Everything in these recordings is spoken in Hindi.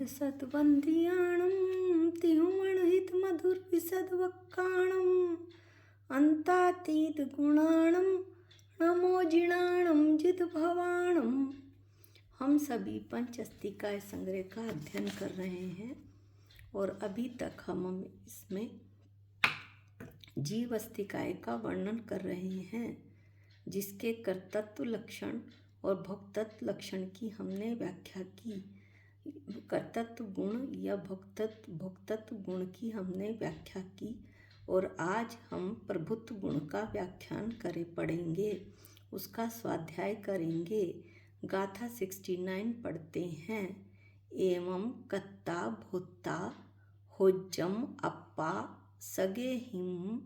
सद्वन्द्याणं तिहुमणहित मधुर विशद्वक्काणं अन्तातीत गुणाणं नमो जिणाणं जिद्भवाणं। हम सभी पंच अस्तिकाय संग्रह का अध्ययन कर रहे हैं और अभी तक हम इसमें जीव अस्तिकाय का वर्णन कर रहे हैं, जिसके कर्तृत्व लक्षण और भोक्तृत्व लक्षण की हमने व्याख्या की। कर्तृत्व गुण या भोक्तृत्व गुण की हमने व्याख्या की और आज हम प्रभुत्व गुण का व्याख्यान पढ़ेंगे, उसका स्वाध्याय करेंगे। गाथा 69 पढ़ते हैं। एवं कत्ता भोक्ता होज्जम अप्पा सगे हिम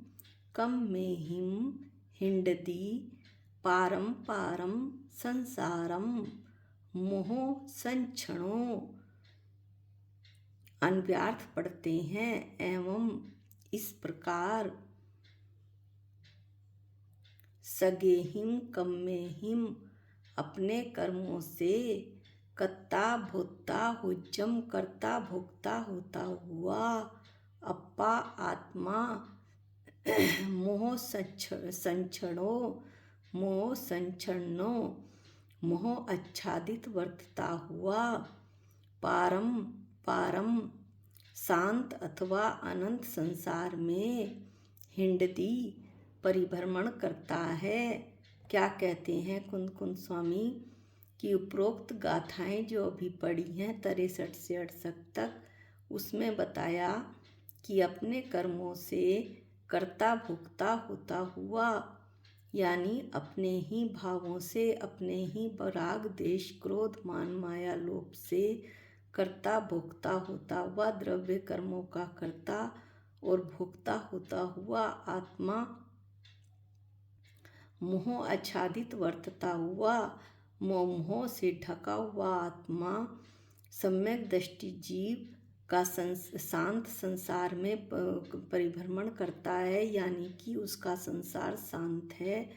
कम में हिम हिंडदी पारम पारम संसारम मोहो संक्षणो। अन्व्यार्थ पढ़ते हैं। एवं इस प्रकार सगे हिम कम में हिम अपने कर्मों से कर्ता भोक्ता हुज्जम करता भोक्ता होता हुआ अप्पा आत्मा मोह संक्षणो मोह संक्षणो मोह आच्छादित वर्तता हुआ पारम पारम शांत अथवा अनंत संसार में हिंडदी परिभ्रमण करता है। क्या कहते हैं कुंद कुंद स्वामी कि उपरोक्त गाथाएं जो अभी पढ़ी हैं 63 से 68 तक, उसमें बताया कि अपने कर्मों से कर्ता भोक्ता होता हुआ, यानी अपने ही भावों से, अपने ही राग देश क्रोध मान माया लोभ से कर्ता भोक्ता होता हुआ, द्रव्य कर्मों का कर्ता और भोक्ता होता हुआ आत्मा मोह आच्छादित वर्तता हुआ, मोह से ढका हुआ आत्मा सम्यक दृष्टि जीव का शांत संसार में परिभ्रमण करता है, यानी कि उसका संसार शांत है,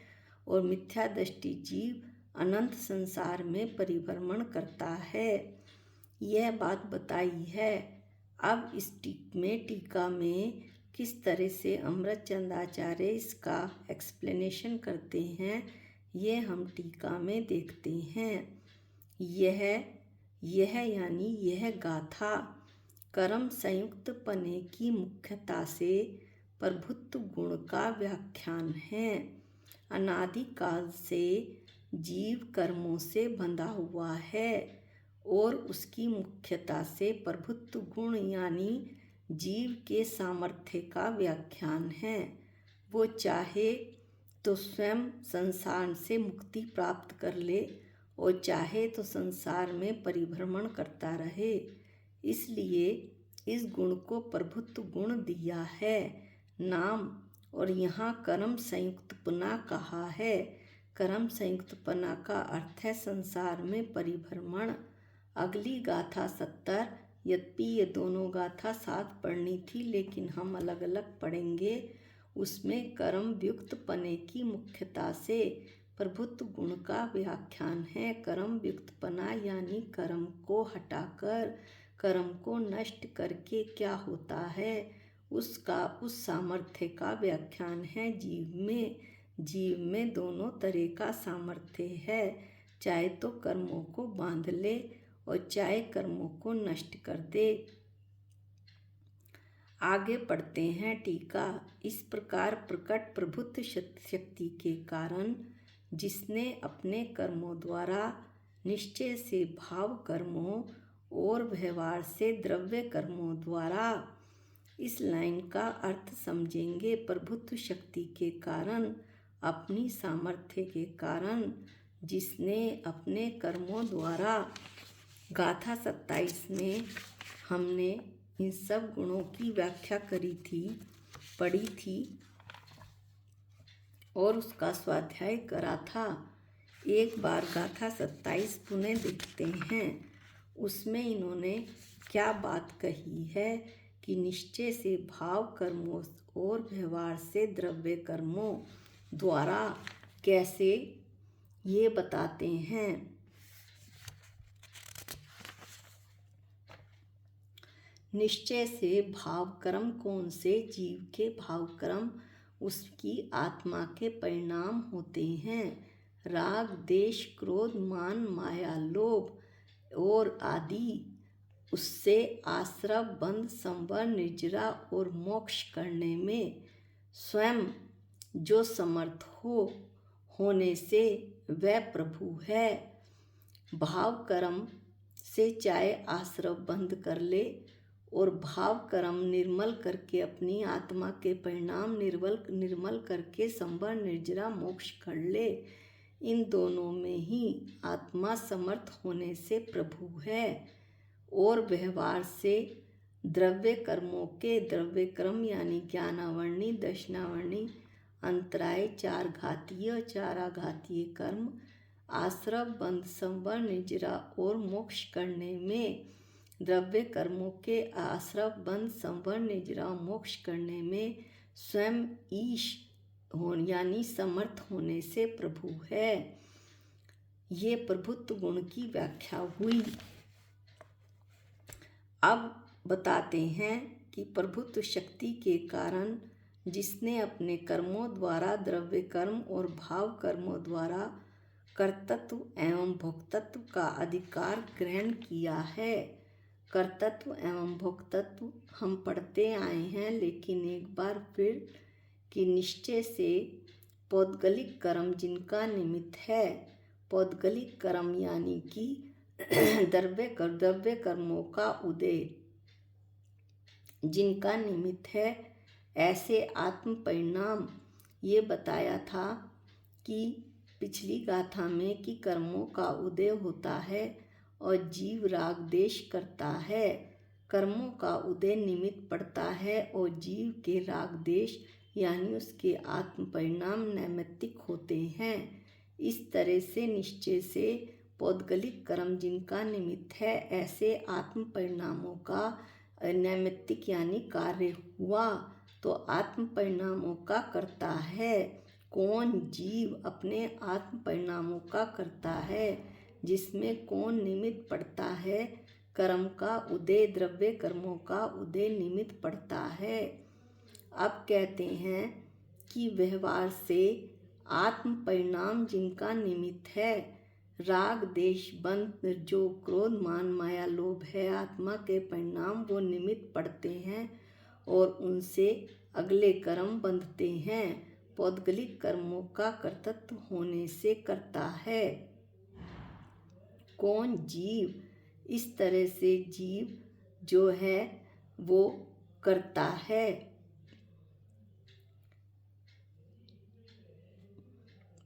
और मिथ्या दृष्टि जीव अनंत संसार में परिभ्रमण करता है। यह बात बताई है। अब इस टीका में किस तरह से अमृतचंद आचार्य इसका एक्सप्लेनेशन करते हैं, ये हम टीका में देखते हैं। यह यानी यह गाथा कर्म संयुक्त पने की मुख्यता से प्रभुत्व गुण का व्याख्यान है। अनादिकाल से जीव कर्मों से बंधा हुआ है और उसकी मुख्यता से प्रभुत्व गुण यानी जीव के सामर्थ्य का व्याख्यान है। वो चाहे तो स्वयं संसार से मुक्ति प्राप्त कर ले और चाहे तो संसार में परिभ्रमण करता रहे। इसलिए इस गुण को प्रभुत्व गुण दिया है नाम, और यहाँ कर्म संयुक्तपना कहा है। कर्म संयुक्तपना का अर्थ है संसार में परिभ्रमण। अगली गाथा 70, यद्यपि ये दोनों गाथा साथ पढ़नी थी लेकिन हम अलग अलग पढ़ेंगे। उसमें कर्म व्युक्त पने की मुख्यता से प्रभुत्व गुण का व्याख्यान है। कर्म व्युक्तपना यानी कर्म को हटाकर, कर्म को नष्ट करके क्या होता है, उस सामर्थ्य का व्याख्यान है। जीव में दोनों तरह का सामर्थ्य है, चाहे तो कर्मों को बांध ले और चाहे कर्मों को नष्ट कर दे। आगे पढ़ते हैं टीका। इस प्रकार प्रकट प्रभुत्व शक्ति के कारण जिसने अपने कर्मों द्वारा निश्चय से भाव कर्मों और व्यवहार से द्रव्य कर्मों द्वारा, इस लाइन का अर्थ समझेंगे। प्रभुत्व शक्ति के कारण, अपनी सामर्थ्य के कारण जिसने अपने कर्मों द्वारा, गाथा 27 में हमने इन सब गुणों की व्याख्या करी थी, पढ़ी थी और उसका स्वाध्याय करा था। एक बार गाथा 27 पुनः देखते हैं। उसमें इन्होंने क्या बात कही है कि निश्चय से भाव कर्मों और व्यवहार से द्रव्य कर्मों द्वारा कैसे, ये बताते हैं। निश्चय से भावकर्म कौन से जीव के भावकर्म उसकी आत्मा के परिणाम होते हैं। राग, देश, क्रोध, मान, माया, लोभ और आदि उससे आश्रव, बंध, संवर, निर्जरा और मोक्ष करने में स्वयं जो समर्थ होने से वह प्रभु है। भाव कर्म से चाहे आश्रव बंद कर ले और भाव कर्म निर्मल करके अपनी आत्मा के परिणाम निर्मल करके संवर, निर्जरा, मोक्ष कर ले, इन दोनों में ही आत्मा समर्थ होने से प्रभु है। और व्यवहार से द्रव्य कर्मों के द्रव्य कर्म यानी ज्ञानावर्णी, दशनावर्णी, अंतराय, चार घातीय, चार आघातीय कर्म, आश्रव, बंध, संवर, निर्जरा और मोक्ष करने में, द्रव्य कर्मों के आश्रव, बंध, संवर, निर्जरा, मोक्ष करने में स्वयं ईश यानी समर्थ होने से प्रभु है। ये प्रभुत्व गुण की व्याख्या हुई। अब बताते हैं कि प्रभुत्व शक्ति के कारण जिसने अपने कर्मों द्वारा द्रव्य कर्म और भाव कर्मों द्वारा कर्तृत्व एवं भोक्तृत्व का अधिकार ग्रहण किया है। कर्तृत्व एवं भोक्तृत्व हम पढ़ते आए हैं, लेकिन एक बार फिर कि निश्चय से पौद्गलिक कर्म जिनका निमित्त है, पौद्गलिक कर्म यानी कि द्रव्य कर्मों का उदय जिनका निमित्त है, ऐसे आत्म परिणाम ये बताया था कि पिछली गाथा में कि कर्मों का उदय होता है और जीव राग देश करता है। कर्मों का उदय निमित्त पड़ता है और जीव के राग देश यानी उसके आत्म परिणाम नैमित्तिक होते हैं। इस तरह से निश्चय से पौद्गलिक कर्म जिनका निमित्त है, ऐसे आत्म परिणामों का नैमित्तिक यानी कार्य हुआ। तो आत्म परिणामों का करता है कौन? जीव अपने आत्म परिणामों का करता है, जिसमें कौन निमित्त पड़ता है? कर्म का उदय, द्रव्य कर्मों का उदय निमित्त पड़ता है। अब कहते हैं कि व्यवहार से आत्म परिणाम जिनका निमित्त है, राग, देश, बंध, जो क्रोध, मान, माया, लोभ है, आत्मा के परिणाम वो निमित्त पड़ते हैं और उनसे अगले कर्म बंधते हैं। पौद्गलिक कर्मों का कर्तृत्व होने से करता है कौन? जीव। इस तरह से जीव जो है वो करता है।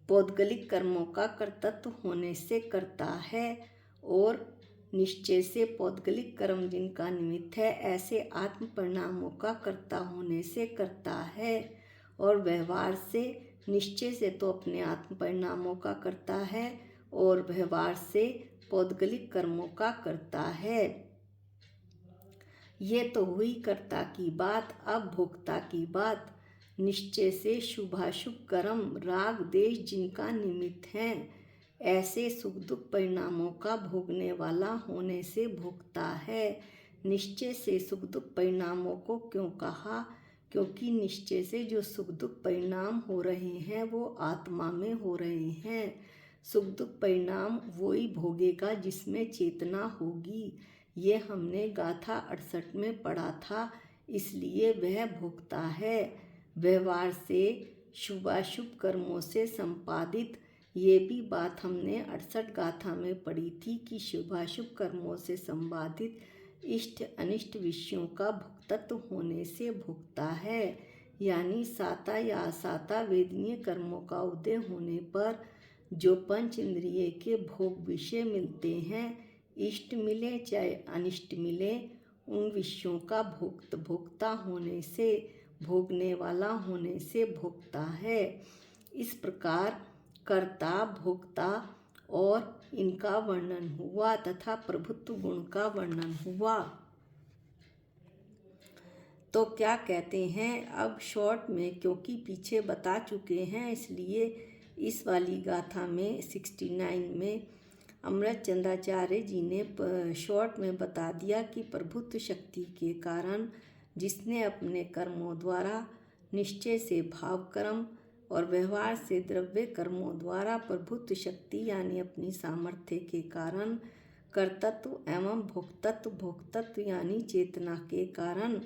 पौद्गलिक कर्मों का कर्तृत्व होने से करता है और निश्चय से पौद्गलिक कर्म जिनका निमित्त है, ऐसे आत्म परिणामों का कर्ता होने से करता है। और व्यवहार से निश्चय से तो अपने आत्म परिणामों का करता है और व्यवहार से पौद्गलिक कर्मों का करता है। ये तो हुई कर्ता की बात। अब भोक्ता की बात। निश्चय से शुभाशुभ कर्म, राग, देश जिनका निमित्त हैं, ऐसे सुख दुख परिणामों का भोगने वाला होने से भोगता है। निश्चय से सुख दुख परिणामों को क्यों कहा? क्योंकि निश्चय से जो सुख दुख परिणाम हो रहे हैं वो आत्मा में हो रहे हैं। सुख दुख परिणाम वही भोगेगा जिसमें चेतना होगी। ये हमने गाथा 68 में पढ़ा था, इसलिए वह भोगता है। व्यवहार से शुभाशुभ कर्मों से संपादित, ये भी बात हमने 68 गाथा में पढ़ी थी कि शुभाशुभ कर्मों से संपादित इष्ट अनिष्ट विषयों का भुक्तत्व होने से भोगता है। यानी साता या असाता वेदनीय कर्मों का उदय होने पर जो पंच इंद्रिय के भोग विषय मिलते हैं, इष्ट मिले चाहे अनिष्ट मिले, उन विषयों का भोक्ता होने से, भोगने वाला होने से भोगता है। इस प्रकार कर्ता, भोक्ता और इनका वर्णन हुआ तथा प्रभुत्व गुण का वर्णन हुआ। तो क्या कहते हैं अब शॉर्ट में, क्योंकि पीछे बता चुके हैं इसलिए इस वाली गाथा में 69 में अमृत चंद्राचार्य जी ने शॉर्ट में बता दिया कि प्रभुत्व शक्ति के कारण जिसने अपने कर्मों द्वारा, निश्चय से भाव कर्म और व्यवहार से द्रव्य कर्मों द्वारा प्रभुत्व शक्ति यानी अपनी सामर्थ्य के कारण कर्तृत्व एवं भोक्तत्व यानी चेतना के कारण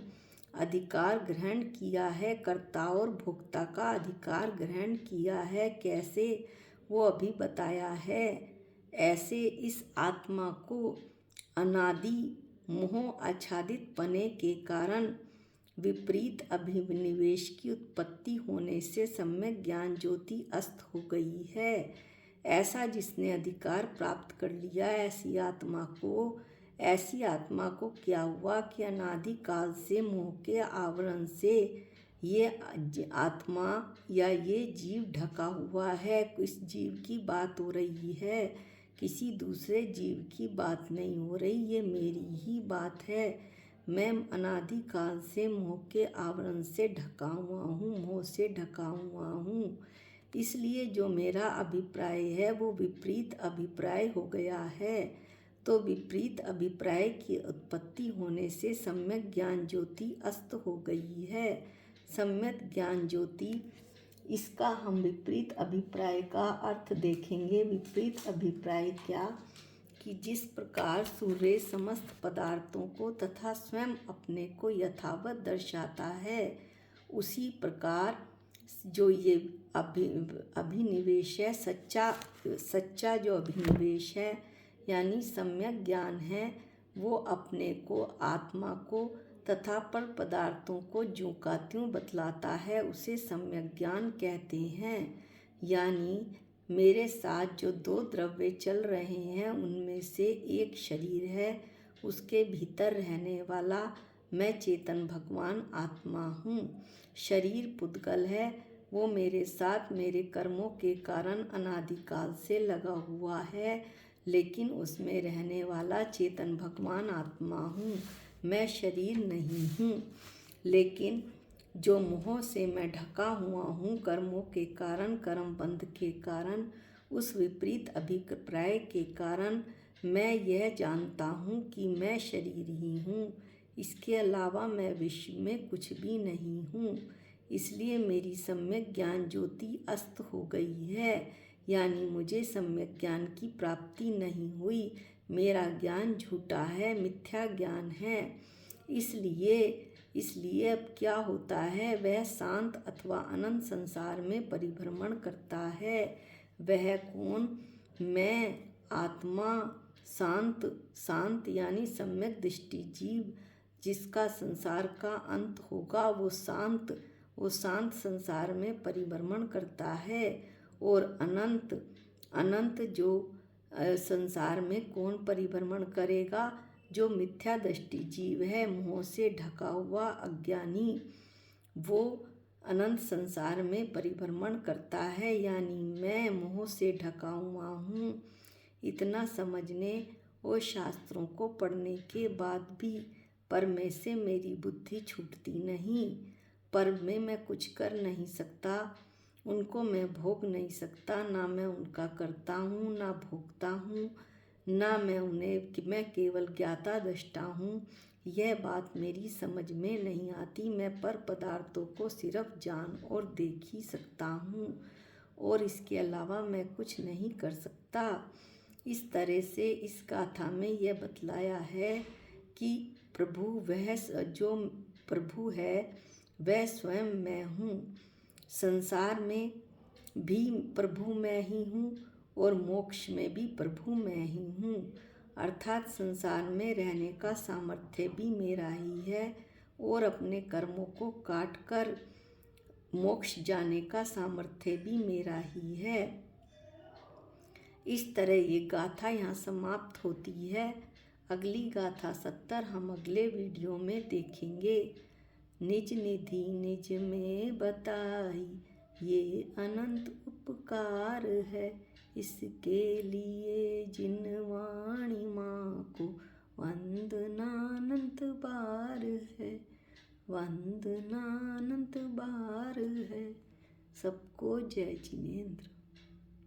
अधिकार ग्रहण किया है, कर्ता और भोक्ता का अधिकार ग्रहण किया है, कैसे वो अभी बताया है। ऐसे इस आत्मा को अनादि मोह आच्छादित पने के कारण विपरीत अभिनिवेश की उत्पत्ति होने से सम्यक ज्ञान ज्योति अस्त हो गई है। ऐसा जिसने अधिकार प्राप्त कर लिया, ऐसी आत्मा को क्या हुआ कि अनादि काल से मोह के आवरण से ये आत्मा या ये जीव ढका हुआ है। इस जीव की बात हो रही है, किसी दूसरे जीव की बात नहीं हो रही, ये मेरी ही बात है। मैं अनादि काल से मोह के आवरण से ढका हुआ हूँ, मोह से ढका हुआ हूँ। इसलिए जो मेरा अभिप्राय है वो विपरीत अभिप्राय हो गया है। तो विपरीत अभिप्राय की उत्पत्ति होने से सम्यक ज्ञान ज्योति अस्त हो गई है। सम्यक ज्ञान ज्योति, इसका हम विपरीत अभिप्राय का अर्थ देखेंगे। विपरीत अभिप्राय क्या कि जिस प्रकार सूर्य समस्त पदार्थों को तथा स्वयं अपने को यथावत दर्शाता है, उसी प्रकार जो ये अभिनिवेश है, सच्चा जो अभिनिवेश है यानी सम्यक ज्ञान है, वो अपने को, आत्मा को तथा पर पदार्थों को ज्यों का त्यों बतलाता है, उसे सम्यक ज्ञान कहते हैं। यानी मेरे साथ जो दो द्रव्य चल रहे हैं उनमें से एक शरीर है, उसके भीतर रहने वाला मैं चेतन भगवान आत्मा हूँ। शरीर पुद्गल है, वो मेरे साथ मेरे कर्मों के कारण अनादिकाल से लगा हुआ है, लेकिन उसमें रहने वाला चेतन भगवान आत्मा हूँ, मैं शरीर नहीं हूँ। लेकिन जो मोह से मैं ढका हुआ हूँ कर्मों के कारण, कर्म बंध के कारण, उस विपरीत अभिप्राय के कारण मैं यह जानता हूँ कि मैं शरीर ही हूँ, इसके अलावा मैं विश्व में कुछ भी नहीं हूँ। इसलिए मेरी सम्यक ज्ञान ज्योति अस्त हो गई है, यानी मुझे सम्यक ज्ञान की प्राप्ति नहीं हुई। मेरा ज्ञान झूठा है, मिथ्या ज्ञान है। इसलिए अब क्या होता है, वह शांत अथवा अनंत संसार में परिभ्रमण करता है। वह कौन? मैं आत्मा, शांत यानी सम्यक दृष्टि जीव, जिसका संसार का अंत होगा, वो शांत संसार में परिभ्रमण करता है। और अनंत जो संसार में कौन परिभ्रमण करेगा? जो मिथ्या दृष्टि जीव है, मोह से ढका हुआ अज्ञानी, वो अनंत संसार में परिभ्रमण करता है। यानी मैं मोह से ढका हुआ हूँ। इतना समझने और शास्त्रों को पढ़ने के बाद भी पर में से मेरी बुद्धि छूटती नहीं। पर में मैं कुछ कर नहीं सकता, उनको मैं भोग नहीं सकता, ना मैं उनका करता हूँ ना भोगता हूँ, ना मैं केवल ज्ञाता दृष्टा हूँ। यह बात मेरी समझ में नहीं आती। मैं पर पदार्थों को सिर्फ जान और देख ही सकता हूँ और इसके अलावा मैं कुछ नहीं कर सकता। इस तरह से इस गाथा में यह बतलाया है कि जो प्रभु है वह स्वयं मैं हूँ। संसार में भी प्रभु मैं ही हूँ और मोक्ष में भी प्रभु मैं ही हूँ। अर्थात संसार में रहने का सामर्थ्य भी मेरा ही है और अपने कर्मों को काट कर मोक्ष जाने का सामर्थ्य भी मेरा ही है। इस तरह ये गाथा यहाँ समाप्त होती है। अगली गाथा 70 हम अगले वीडियो में देखेंगे। निज निधि निज में बताई, ये अनंत उपकार है, इसके लिए जिन वाणी माँ को वंदनानंत बार है, वंदनानंत बार है। सबको जय जिनेंद्र।